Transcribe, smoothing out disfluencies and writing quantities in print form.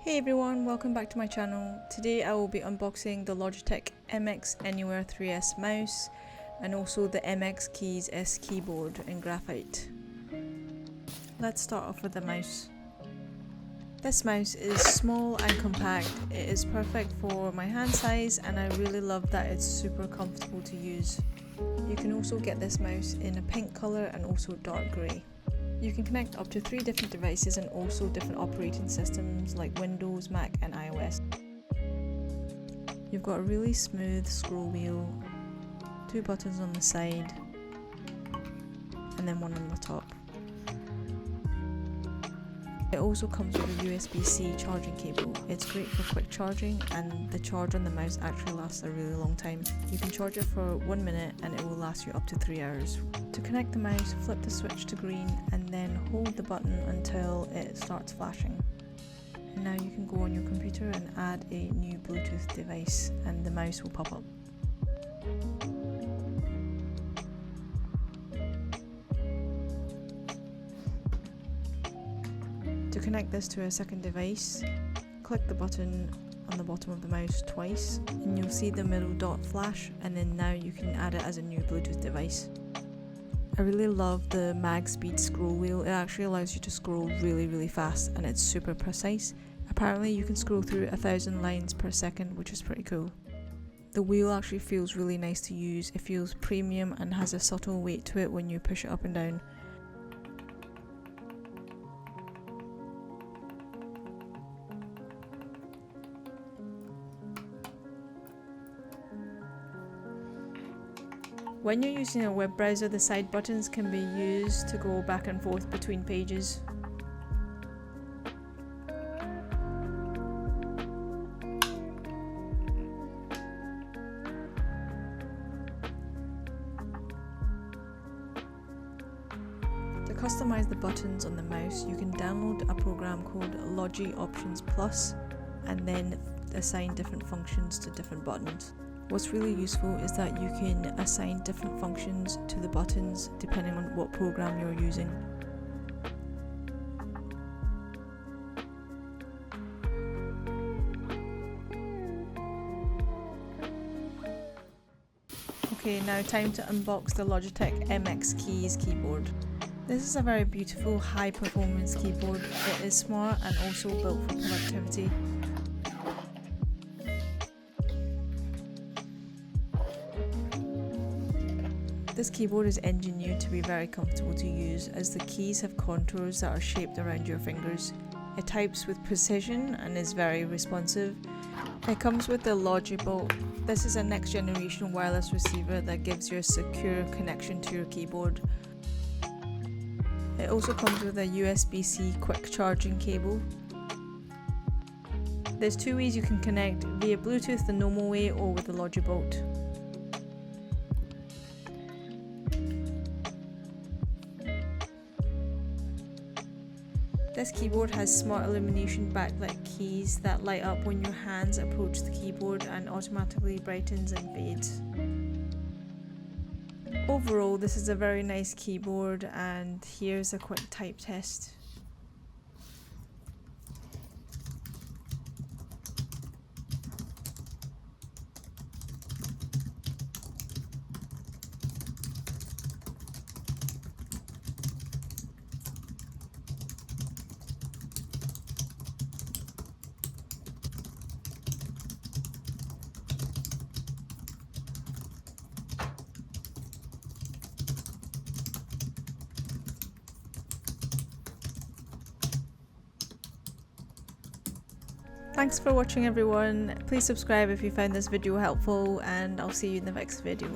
Hey everyone, welcome back to my channel. Today I will be unboxing the Logitech MX Anywhere 3S mouse and also the MX Keys S keyboard in graphite. Let's start off with the mouse. This mouse is small and compact. It is perfect for my hand size and I really love that it's super comfortable to use. You can also get this mouse in a pink colour and also dark grey. You can connect up to 3 different devices and also different operating systems like Windows, Mac and iOS. You've got a really smooth scroll wheel, 2 buttons on the side and then one on the top. It also comes with a USB-C charging cable. It's great for quick charging and the charge on the mouse actually lasts a really long time. You can charge it for 1 minute and it will last you up to 3 hours. To connect the mouse, flip the switch to green and then hold the button until it starts flashing. Now you can go on your computer and add a new Bluetooth device and the mouse will pop up. To connect this to a second device, click the button on the bottom of the mouse twice and you'll see the middle dot flash, and then now you can add it as a new Bluetooth device. I really love the mag speed scroll wheel. It actually allows you to scroll really fast and it's super precise. Apparently you can scroll through 1,000 lines per second, which is pretty cool. The wheel actually feels really nice to use. It feels premium and has a subtle weight to it when you push it up and down. When you're using a web browser, the side buttons can be used to go back and forth between pages. To customize the buttons on the mouse, you can download a program called LogiOptions Plus and then assign different functions to different buttons. What's really useful is that you can assign different functions to the buttons depending on what program you're using. Okay, now time to unbox the Logitech MX Keys keyboard. This is a very beautiful high performance keyboard. It is smart and also built for productivity. This keyboard is engineered to be very comfortable to use as the keys have contours that are shaped around your fingers. It types with precision and is very responsive. It comes with the Logi bolt. This is a next generation wireless receiver that gives you a secure connection to your keyboard. It also comes with a USB-C quick charging cable. There's 2 ways you can connect, via Bluetooth the normal way or with the Logi bolt. This keyboard has smart illumination backlit keys that light up when your hands approach the keyboard and automatically brightens and fades. Overall, this is a very nice keyboard and here's a quick type test. Thanks for watching everyone. Please subscribe if you found this video helpful and I'll see you in the next video.